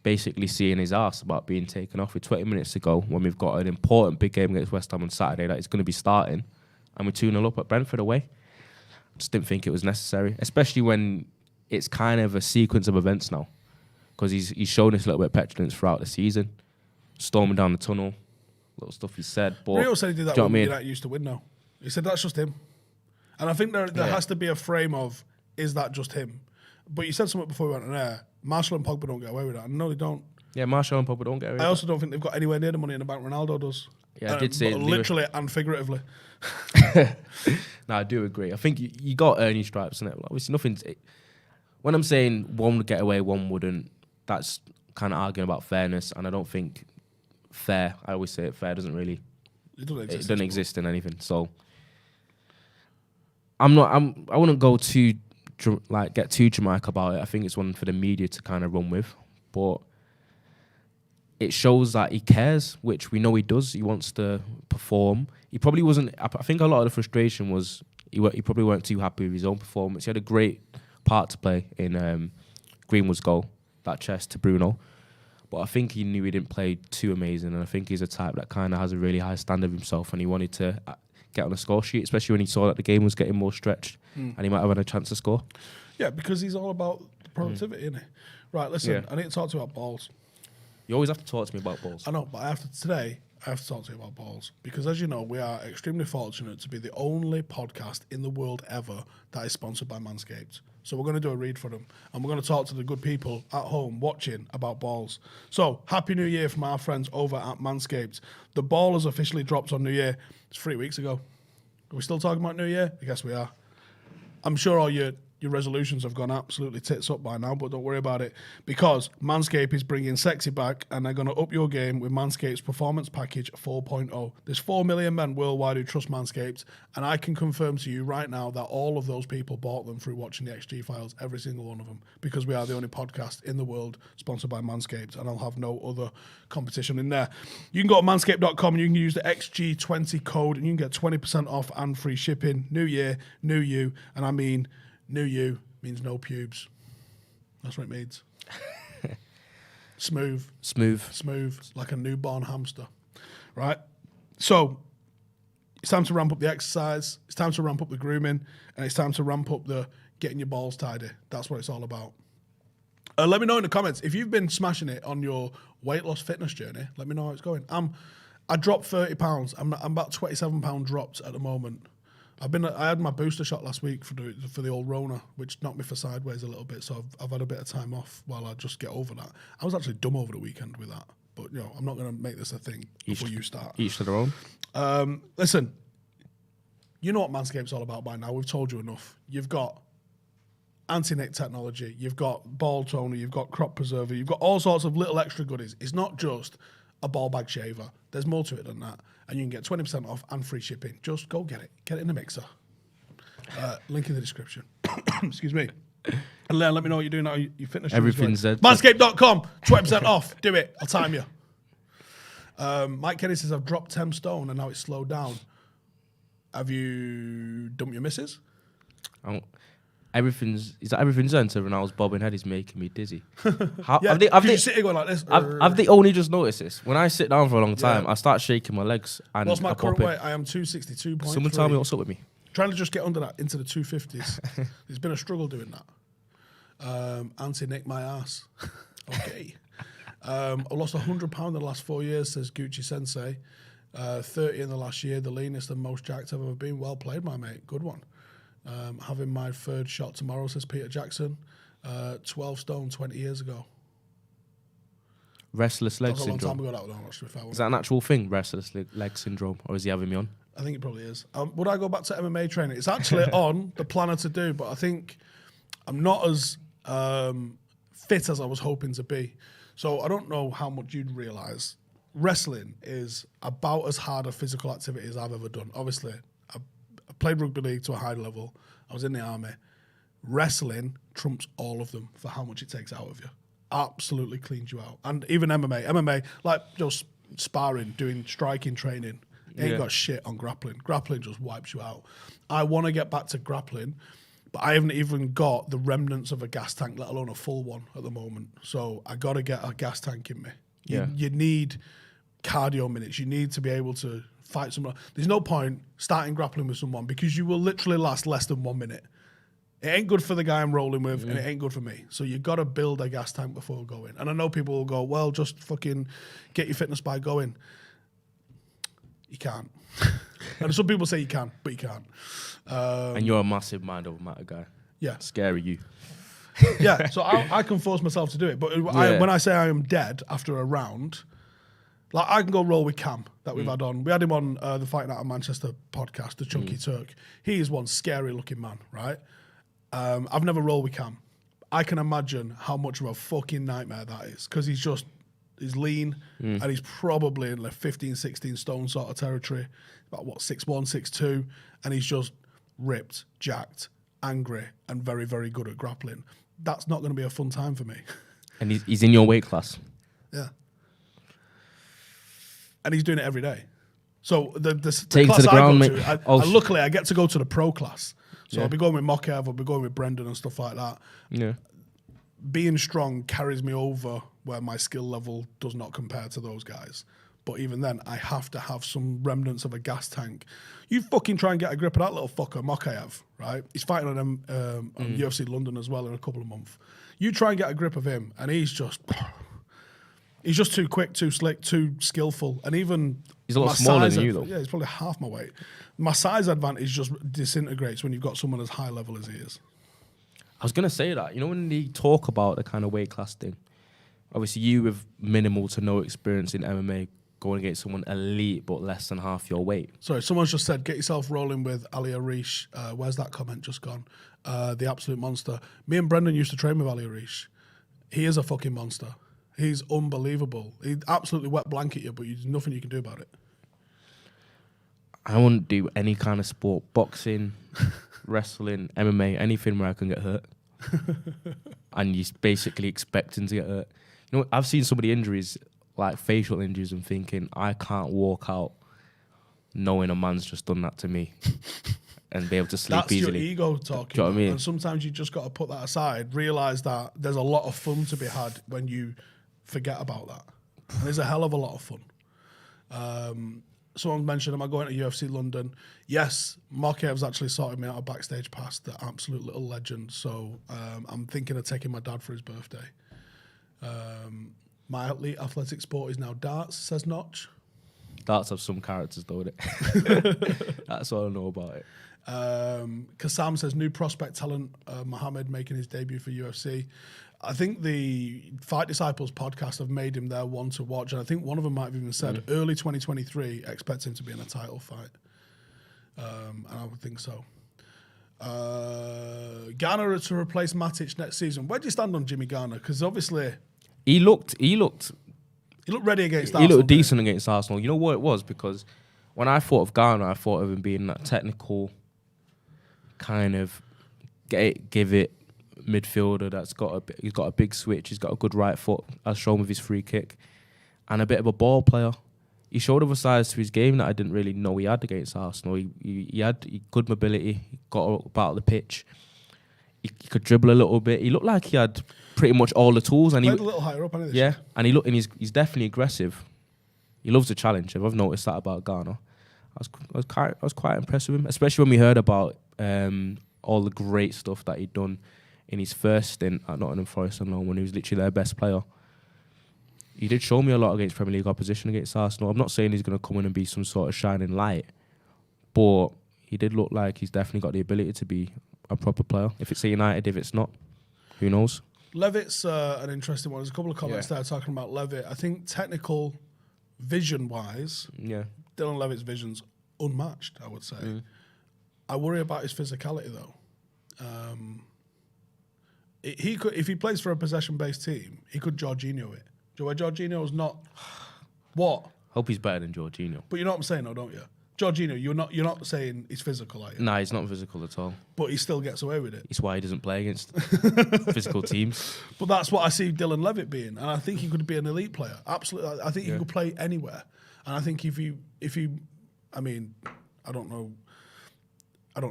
basically seeing his arse about being taken off with 20 minutes to go when we've got an important big game against West Ham on Saturday that is going to be starting, and we're 2-0 up at Brentford away. I just didn't think it was necessary, especially when it's kind of a sequence of events now, because he's shown us a little bit of petulance throughout the season, storming down the tunnel, little stuff he said. But Rio said he did that when United used to win now. He said that's just him. And I think there has to be a frame of, is that just him? But you said something before we went on air. Martial and Pogba don't get away with that. No, they don't. Yeah, Martial and Pogba don't get away with that. I also don't think they've got anywhere near the money in the bank Ronaldo does. Yeah, I did say literally and figuratively. No, I do agree. I think you got earning stripes in it. Obviously, nothing. When I'm saying one would get away, one wouldn't, that's kind of arguing about fairness, and I don't think fair. I always say it. Fair doesn't really. It doesn't exist in anything. So I wouldn't go get too dramatic about it. I think it's one for the media to kind of run with, but it shows that he cares, which we know he does. He wants to perform. He probably wasn't. I think a lot of the frustration was he probably weren't too happy with his own performance. He had a great part to play in Greenwood's goal, that chest to Bruno, but I think he knew he didn't play too amazing, and I think he's a type that kind of has a really high standard of himself, and he wanted to get on the score sheet, especially when he saw that the game was getting more stretched and he might have had a chance to score. Yeah, because he's all about productivity, isn't he? Right, listen, I need to talk to you about balls. You always have to talk to me about balls. I know, but today I have to talk to you about balls, because as you know, we are extremely fortunate to be the only podcast in the world ever that is sponsored by Manscaped. So we're going to do a read for them, and we're going to talk to the good people at home watching about balls. So, Happy New Year from our friends over at Manscaped. The ball has officially dropped on New Year. It's 3 weeks ago. Are we still talking about New Year? I guess we are. I'm sure all your your resolutions have gone absolutely tits up by now, but don't worry about it because Manscaped is bringing sexy back and they're going to up your game with Manscaped's Performance Package 4.0. There's 4 million men worldwide who trust Manscaped, and I can confirm to you right now that all of those people bought them through watching the XG Files, every single one of them, because we are the only podcast in the world sponsored by Manscaped, and I'll have no other competition in there. You can go to manscaped.com and you can use the XG20 code and you can get 20% off and free shipping. New year, new you, and I mean... New you means no pubes. That's what it means. Smooth, like a newborn hamster. Right? So, it's time to ramp up the exercise, it's time to ramp up the grooming, and it's time to ramp up the getting your balls tidy. That's what it's all about. Let me know in the comments if you've been smashing it on your weight loss fitness journey. Let me know how it's going. I dropped 30 pounds. I'm about 27 pound dropped at the moment. I had my booster shot last week for the old Rona, which knocked me for sideways a little bit. So I've had a bit of time off while I just get over that. I was actually dumb over the weekend with that, but I'm not going to make this a thing before you start. Each to their own. Listen, you know what Manscaped's all about by now. We've told you enough. You've got anti-nick technology, you've got ball toner, you've got crop preserver, you've got all sorts of little extra goodies. It's not just a ball bag shaver. There's more to it than that. And you can get 20% off and free shipping. Just go get it. Get it in the mixer. Link in the description. Excuse me. And let me know what you're doing now. You fitness. Everything's there. Manscaped.com. 20% off. Do it. I'll time you. Mike Kenny says, I've dropped 10 stone and now it's slowed down. Have you dumped your missus? Everything's done to Ronaldo's bobbing head is making me dizzy. Have they sitting going like this? Have they only just noticed this? When I sit down for a long time, I start shaking my legs. And what's my current weight? I am 262.3. Someone tell me what's up with me. Trying to just get under that into the 250s. It's been a struggle doing that. Anti-nick my ass. Okay. I lost 100 pound in the last 4 years, says Gucci Sensei. 30 in the last year, the leanest and most jacked I've ever been. Well played, my mate. Good one. Having my third shot tomorrow, says Peter Jackson. 12 stone 20 years ago. Restless leg syndrome. That was a long time ago, that was. Is that an actual thing, restless leg syndrome, or is he having me on? I think it probably is. Would I go back to MMA training? It's actually on the planner to do, but I think I'm not as fit as I was hoping to be. So I don't know how much you'd realise. Wrestling is about as hard a physical activity as I've ever done. Obviously, I played rugby league to a high level. I was in the army. Wrestling trumps all of them for how much it takes out of you. Absolutely cleans you out. And even MMA, like just sparring, doing striking training, ain't got shit on grappling. Grappling just wipes you out. I want to get back to grappling, but I haven't even got the remnants of a gas tank, let alone a full one at the moment. So I got to get a gas tank in me. You need cardio minutes. You need to be able to fight someone. There's no point starting grappling with someone because you will literally last less than 1 minute. It ain't good for the guy I'm rolling with, and it ain't good for me. So you got to build a gas tank before going. And I know people will go, well, just fucking get your fitness by going. You can't. And some people say you can, but you can't. And you're a massive mind over matter guy. Yeah. Scary you. Yeah, so I can force myself to do it. But when I say I am dead after a round, like I can go roll with Cam that we've had on. We had him on the Fighting Out of Manchester podcast, the Chunky Turk. He is one scary looking man, right? I've never rolled with Cam. I can imagine how much of a fucking nightmare that is because he's lean and he's probably in like 15, 16 stone sort of territory. About 6'1", 6'2", and he's just ripped, jacked, angry, and very, very good at grappling. That's not going to be a fun time for me. And he's in your weight class. Yeah. And he's doing it every day. So the Take class to the ground, I mate. go to, luckily I get to go to the pro class. So I'll be going with Mokev, I'll be going with Brendan and stuff like that. Yeah. Being strong carries me over where my skill level does not compare to those guys. But even then, I have to have some remnants of a gas tank. You fucking try and get a grip of that little fucker, Mokayev, right? He's fighting on UFC London as well in a couple of months. You try and get a grip of him, and he's just too quick, too slick, too skillful. And even... He's a lot smaller than you, though. Yeah, he's probably half my weight. My size advantage just disintegrates when you've got someone as high level as he is. I was going to say that. You know, when they talk about the kind of weight class thing, obviously you with minimal to no experience in MMA going against someone elite but less than half your weight. Sorry, someone's just said, get yourself rolling with Ali Arish. Where's that comment just gone? The absolute monster. Me and Brendan used to train with Ali Arish. He is a fucking monster. He's unbelievable. He absolutely wet blanket you, but there's nothing you can do about it. I wouldn't do any kind of sport, boxing, wrestling, MMA, anything where I can get hurt. And you're basically expecting to get hurt. You know, I've seen some of the injuries, like facial injuries, and thinking, I can't walk out knowing a man's just done that to me and be able to sleep easily. That's your ego talking. Do you know what I mean? And sometimes you just got to put that aside, realise that there's a lot of fun to be had when you forget about that. And there's a hell of a lot of fun. Someone mentioned, am I going to UFC London? Yes, Markev's actually sorted me out a backstage pass, the absolute little legend. So I'm thinking of taking my dad for his birthday. My elite athletic sport is now darts, says Notch. Darts have some characters, don't it? That's all I know about it. Kassam says, new prospect talent, Mohammed making his debut for UFC. I think the Fight Disciples podcast have made him their one to watch, and I think one of them might have even said early 2023 expect him to be in a title fight, and I would think so. Garner to replace Matic next season. Where do you stand on Jimmy Garner? Because obviously he looked ready against Arsenal. He looked decent against Arsenal. You know what it was? Because when I thought of Garner, I thought of him being that technical kind of give it midfielder he's got a big switch, he's got a good right foot, as shown with his free kick, and a bit of a ball player. He showed other sides to his game that I didn't really know he had against Arsenal. He had good mobility, he got about the pitch, he could dribble a little bit. He looked like he had pretty much all the tools, and he played a little higher up. And he's definitely aggressive. He loves a challenge. I've noticed that about Garner. I was quite impressed with him, especially when we heard about all the great stuff that he'd done in his first stint at Nottingham Forest and loan, when he was literally their best player. He did show me a lot against Premier League opposition against Arsenal. I'm not saying he's going to come in and be some sort of shining light, but he did look like he's definitely got the ability to be a proper player. If it's a United, if it's not, who knows? Levitt's an interesting one. There's a couple of comments there talking about Levitt. I think technical vision-wise, Dylan Levitt's vision's unmatched, I would say. I worry about his physicality, though. He could, if he plays for a possession-based team, he could Jorginho it. Where Jorginho's not what? Hope he's better than Jorginho. But you know what I'm saying, though, don't you? Jorginho, you're not saying he's physical, are you? Nah, he's not physical at all. But he still gets away with it. It's why he doesn't play against physical teams. But that's what I see Dylan Levitt being, and I think he could be an elite player. Absolutely, I think he could play anywhere. And I think if he, I mean, I don't know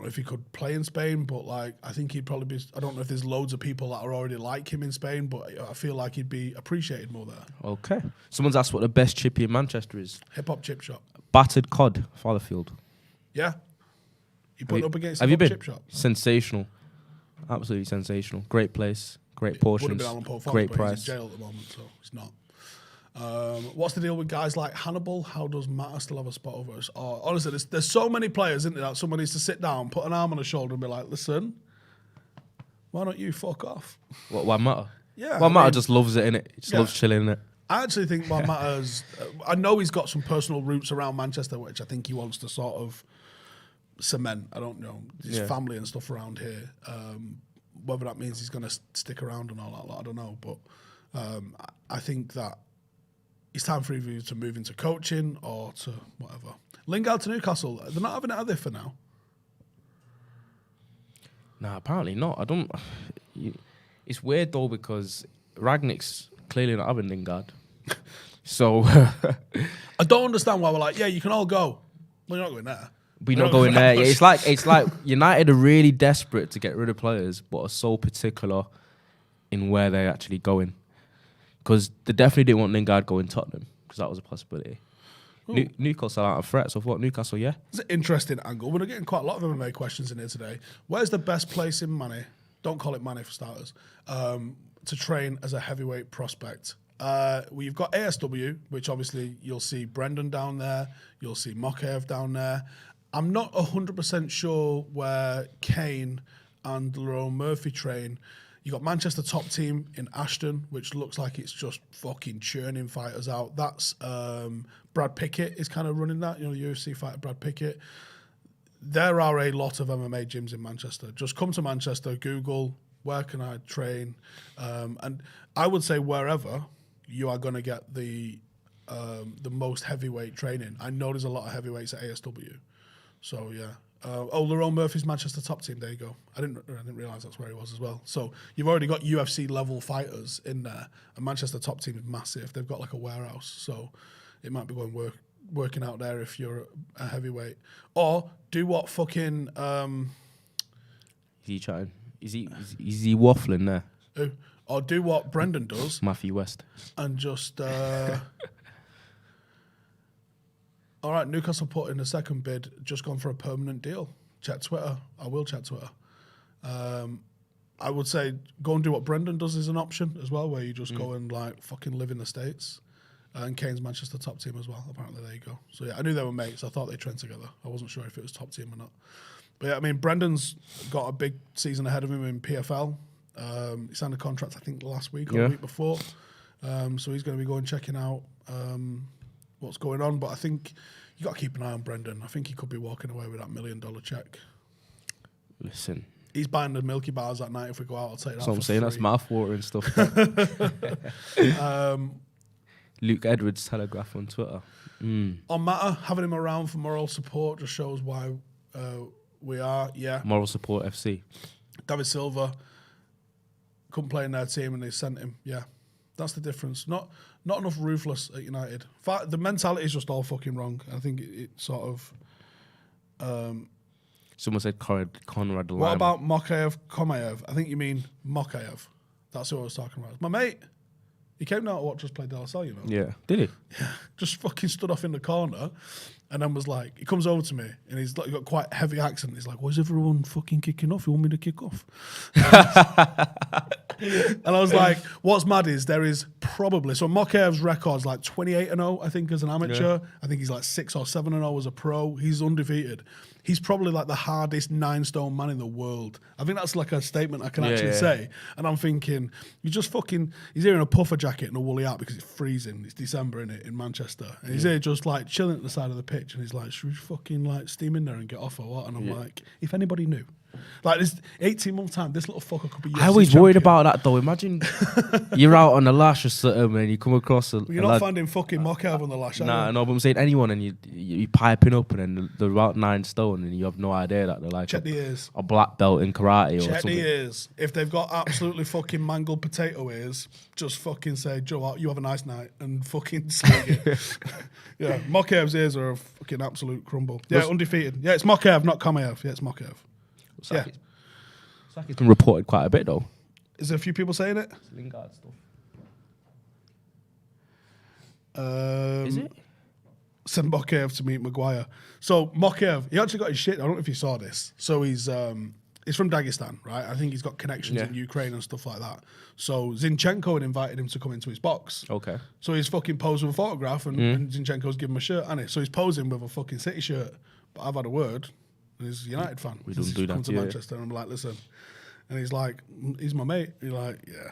if he could play in Spain, but like I think he'd probably be. I don't know if there's loads of people that are already like him in Spain, but I feel like he'd be appreciated more there. Okay. Someone's asked what the best chippy in Manchester is. Hip hop chip shop. Battered cod, Fallowfield. Yeah. You put it up against have you been? Chip shop. Sensational. Absolutely sensational. Great place. Great portions. Great price. He's in jail at the moment, so it's not. What's the deal with guys like Hannibal? How does Matter still have a spot over us? Honestly, there's so many players, isn't there, that someone needs to sit down, put an arm on the shoulder and be like, listen, why don't you fuck off? Why Matter? Yeah. Well, Matter just loves it, innit? He just loves chilling, innit? I actually think Juan Matter's... I know he's got some personal roots around Manchester, which I think he wants to sort of cement. I don't know. His family and stuff around here. Whether that means he's going to stick around and all that, I don't know. But I think that it's time for you to move into coaching or to whatever. Lingard to Newcastle. They're not having it, are they, for now? Nah, apparently not. I don't... It's weird, though, because Ragnick's clearly not having Lingard. So... I don't understand why we're like, yeah, you can all go. We're not going there. We're not going there. Yeah, it's like United are really desperate to get rid of players, but are so particular in where they're actually going. Because they definitely didn't want Lingard going Tottenham, because that was a possibility. Newcastle aren't a threat, so I thought Newcastle, yeah. It's an interesting angle. We're getting quite a lot of MMA questions in here today. Where's the best place in Manny? Don't call it Manny for starters. To train as a heavyweight prospect. We've got ASW, which obviously you'll see Brendan down there. You'll see Mokaev down there. I'm not 100% sure where Kane and Lerone Murphy train. You got Manchester top team in Ashton, which looks like it's just fucking churning fighters out. That's Brad Pickett is kind of running that. You know, UFC fighter Brad Pickett. There are a lot of MMA gyms in Manchester. Just come to Manchester, Google where can I train, and I would say wherever you are going to get the most heavyweight training. I know there's a lot of heavyweights at ASW, so yeah. Lerone Murphy's Manchester top team. There you go. I didn't realise that's where he was as well. So you've already got UFC level fighters in there, and Manchester top team is massive. They've got like a warehouse, so it might be going working out there if you're a heavyweight. Or do what fucking. Is he chatting? Is he waffling there? Or do what Brendan does. Matthew West. And just. All right, Newcastle put in a second bid, just gone for a permanent deal. Check Twitter. I will check Twitter. I would say go and do what Brendan does is an option as well, where you just go and like fucking live in the States. And Kane's Manchester top team as well. Apparently, there you go. So yeah, I knew they were mates. I thought they trained together. I wasn't sure if it was top team or not. But yeah, I mean, Brendan's got a big season ahead of him in PFL. He signed a contract, I think, last week or the week before. So he's going to be going checking out what's going on. But I think you got to keep an eye on Brendan. I think he could be walking away with that $1 million check. Listen. He's buying the Milky Bars that night. If we go out, I'll take that. That's what I'm saying. That's mouthwater and stuff. Luke Edwards Telegraph on Twitter. On Matter, having him around for moral support just shows why we are. Yeah. Moral support FC. David Silva couldn't play in their team and they sent him. Yeah. That's the difference. Not enough ruthless at United. The mentality is just all fucking wrong. I think it sort of. Someone said Conrad Lima. What about Komayev? I think you mean Mokayev. That's who I was talking about. My mate. He came down to watch us play De La Salle, you know. Yeah. Did he? Yeah. Just fucking stood off in the corner and then was like, he comes over to me and he's like, got quite a heavy accent. He's like, why is everyone fucking kicking off? You want me to kick off? And I was like, what's mad is there is probably, so Mokayev's record's like 28-0, I think, as an amateur. Yeah. I think he's like 6 or 7-0 as a pro. He's undefeated. He's probably like the hardest 9-stone man in the world. I think that's like a statement I can actually say. And I'm thinking, you just fucking, he's here in a puffer jacket and a woolly hat because it's freezing. It's December, innit, in Manchester. And he's here just like chilling at the side of the pitch and he's like, should we fucking like steam in there and get off or what? And I'm like, if anybody knew. Like this 18-month time, this little fucker could be. I always worried about that though. Imagine you're out on the lash or something and you come across a. You're not finding fucking Mokayev on the lash. Nah, no, but I'm saying anyone and you piping up and then they're about 9 stone and you have no idea that they're like check the ears. A black belt in karate or something. Check the ears. If they've got absolutely fucking mangled potato ears, just fucking say, Joe, you have a nice night and fucking sling it. Yeah, Mokayev's ears are a fucking absolute crumble. Yeah, undefeated. Yeah, it's Mokayev, not Komayev. Yeah, it's Mokayev. It's like it's been reported quite a bit though. Is there a few people saying it? Lingard stuff. Is it? Send Mokayev to meet Maguire. So Mokayev, he actually got his shit. I don't know if you saw this. So he's from Dagestan, right? I think he's got connections in Ukraine and stuff like that. So Zinchenko had invited him to come into his box. Okay. So he's fucking posing with a photograph and Zinchenko's giving him a shirt, hasn't he? So he's posing with a fucking City shirt. But I've had a word. And he's a United fan. We don't do that. Come to Manchester, and I'm like, listen. And he's like, he's my mate. He's like, yeah,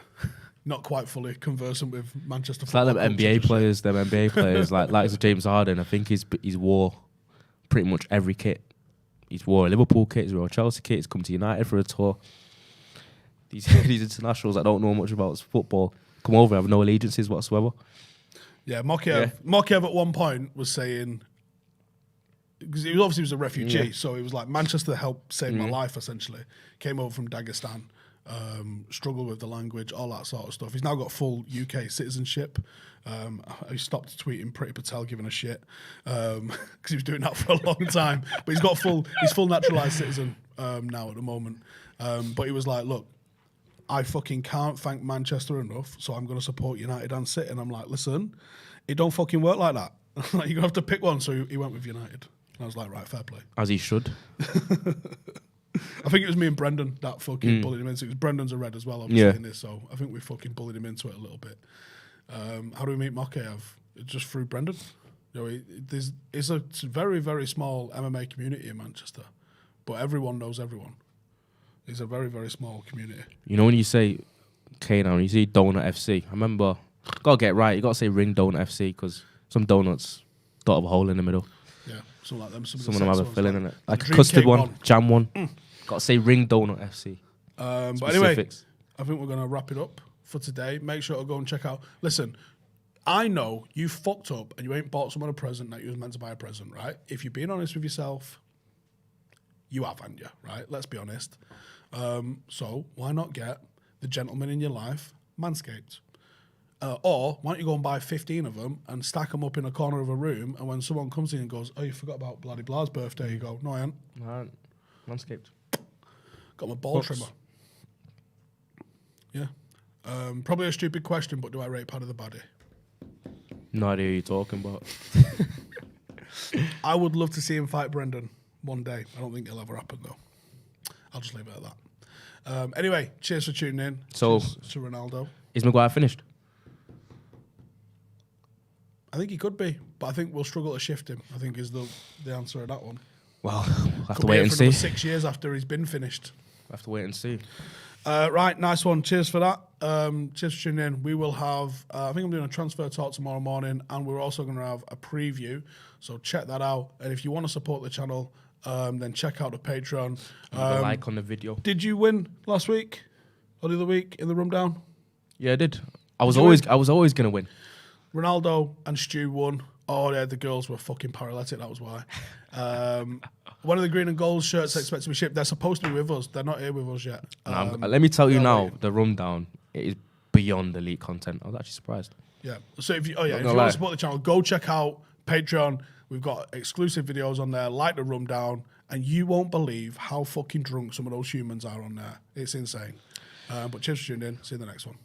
not quite fully conversant with Manchester. It's like them NBA players, like James Harden. I think he's wore pretty much every kit. He's wore a Liverpool kit. He's wore a Chelsea kit. He's come to United for a tour. These internationals that don't know much about football come over, have no allegiances whatsoever. Yeah, Mokayev at one point was saying. Because he obviously was a refugee, so it was like Manchester helped save my life, essentially. Came over from Dagestan, struggled with the language, all that sort of stuff. He's now got full UK citizenship. He stopped tweeting Priti Patel giving a shit because he was doing that for a long time. But he's full naturalised citizen now at the moment. But he was like, look, I fucking can't thank Manchester enough, so I'm going to support United and City. And I'm like, listen, it don't fucking work like that. You're going to have to pick one. So he went with United. I was like, right, fair play. As he should. I think it was me and Brendan that fucking bullied him into it. Because Brendan's a red as well, obviously, in this. So I think we fucking bullied him into it a little bit. How do we meet Mokayev? Just through Brendan. You know, it's a very, very small MMA community in Manchester. But everyone knows everyone. It's a very, very small community. You know when you say K-Town, you see Donut FC. I remember, gotta get it right. You gotta say Ring Donut FC because some donuts don't have a hole in the middle. Yeah, something like them. Some of them have a filling in it, like a dream custard cake one, jam one. Gotta say Ring Donut FC. But anyway, I think we're gonna wrap it up for today. Make sure to go and check out. Listen, I know you fucked up and you ain't bought someone a present that you was meant to buy a present, right? If you're being honest with yourself, you have, haven't you? Right? Let's be honest. So why not get the gentleman in your life Manscaped? Or why don't you go and buy 15 of them and stack them up in a corner of a room, and when someone comes in and goes, "Oh, you forgot about bloody Blah's birthday," you go, "No, I ain't. Manscaped. Got my ball trimmer." Yeah. Probably a stupid question, but do I rate part of the body? No idea who you're talking about. I would love to see him fight Brendan one day. I don't think it'll ever happen, though. I'll just leave it at that. Anyway, cheers for tuning in. So, cheers to Ronaldo. Is Maguire finished? I think he could be, but I think we'll struggle to shift him, I think is the answer to that one. Well, we'll have Could to be wait here and for see. another 6 years after he's been finished. We'll have to wait and see. Right, nice one. Cheers for that. Cheers for tuning in. We will have, I think I'm doing a transfer talk tomorrow morning, and we're also going to have a preview. So check that out. And if you want to support the channel, then check out the Patreon. Like on the video. Did you win last week or the other week in the rundown? Yeah, I did. I was always going to win. Ronaldo and Stu won. Oh, yeah, the girls were fucking paralytic. That was why. One of the green and gold shirts expected to be shipped. They're supposed to be with us. They're not here with us yet. Let me tell you now, the rundown is beyond elite content. I was actually surprised. Yeah. So if you want to support the channel, go check out Patreon. We've got exclusive videos on there, like the rundown, and you won't believe how fucking drunk some of those humans are on there. It's insane. But cheers for tuning in. See you in the next one.